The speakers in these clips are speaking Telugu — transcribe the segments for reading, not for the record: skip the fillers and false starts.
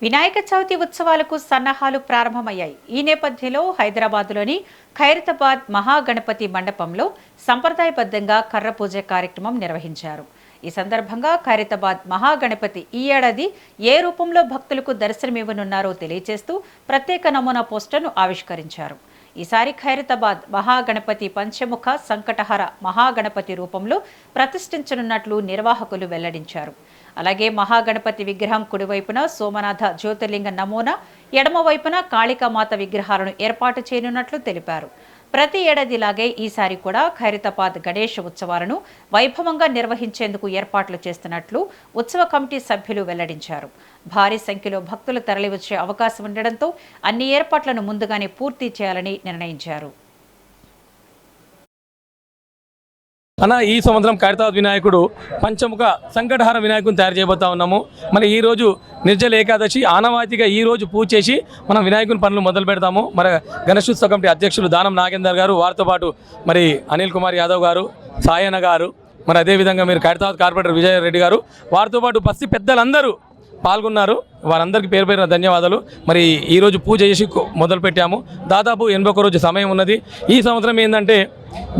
వినాయక చవితి ఉత్సవాలకు సన్నాహాలు ప్రారంభమయ్యాయి. ఈ నేపథ్యంలో హైదరాబాద్లోని ఖైరతాబాద్ మహాగణపతి మండపంలో సంప్రదాయబద్ధంగా కర్ర పూజ కార్యక్రమం నిర్వహించారు. ఈ సందర్భంగా ఖైరతాబాద్ మహాగణపతి ఈ ఏడాది ఏ రూపంలో భక్తులకు దర్శనమివ్వనున్నారో తెలియజేస్తూ ప్రత్యేక నమూనా పోస్టర్ను ఆవిష్కరించారు. ఈసారి ఖైరతాబాద్ మహాగణపతి పంచముఖ సంకటహర మహాగణపతి రూపంలో ప్రతిష్ఠించనున్నట్లు నిర్వాహకులు వెల్లడించారు. అలాగే మహాగణపతి విగ్రహం కుడివైపున సోమనాథ జ్యోతిర్లింగ నమూనా, ఎడమవైపున కాళికామాత విగ్రహాలను ఏర్పాటు చేయనున్నట్లు తెలిపారు. ప్రతి ఏడాదిలాగే ఈసారి కూడా ఖైరతాబాద్ గణేష్ ఉత్సవాలను వైభవంగా నిర్వహించేందుకు ఏర్పాట్లు చేస్తున్నట్లు ఉత్సవ కమిటీ సభ్యులు వెల్లడించారు. భారీ సంఖ్యలో భక్తులు తరలివచ్చే అవకాశం ఉండడంతో అన్ని ఏర్పాట్లను ముందుగానే పూర్తి చేయాలని నిర్ణయించారు. ఈ సంవత్సరం ఖైరతాబాద్ వినాయకుడు పంచముఖ సంకటహార వినాయకుని తయారు చేయబోతా ఉన్నాము. మరి ఈరోజు నిర్జల ఏకాదశి ఆనవాయితీగా ఈరోజు పూజ చేసి మనం వినాయకుని పనులు మొదలు పెడతాము. మరి గణేశోత్సవ కమిటీ అధ్యక్షులు దానం నాగేందర్ గారు, వారితో పాటు మరి అనిల్ కుమార్ యాదవ్ గారు, సాయన్న గారు, మరి అదేవిధంగా మీరు ఖైరతాబాద్ కార్పొరేటర్ విజయరెడ్డి గారు, వారితో పాటు బస్తీ పెద్దలందరూ పాల్గొన్నారు. వారందరికీ పేరు పేరున ధన్యవాదాలు. మరి ఈరోజు పూజ చేసి మొదలుపెట్టాము. దాదాపు 81 రోజు సమయం ఉన్నది. ఈ సంవత్సరం ఏంటంటే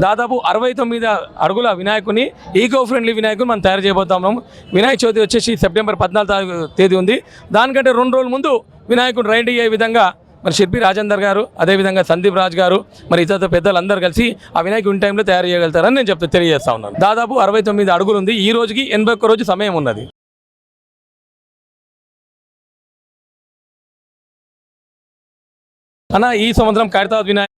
దాదాపు 69 అడుగుల వినాయకుని, ఈకో ఫ్రెండ్లీ వినాయకుని మనం తయారు చేయబోతున్నాము. వినాయక చవితి వచ్చేసి సెప్టెంబర్ 14వ తేదీ ఉంది. దానికంటే 2 రోజుల ముందు వినాయకుడు రెడీ అయ్యే విధంగా మరి శిల్పి రాజేందర్ గారు, అదేవిధంగా సందీప్ రాజ్ గారు, మరి ఇతర పెద్దలందరూ కలిసి ఆ వినాయకుడి టైంలో తయారు చేయగలుగుతారని నేను తెలియజేస్తా ఉన్నాను. దాదాపు 69 అడుగులు ఉంది. ఈ రోజుకి 81 రోజు సమయం ఉన్నది. ఈ సంవత్సరం ఖైరతాబాద్ వినాయక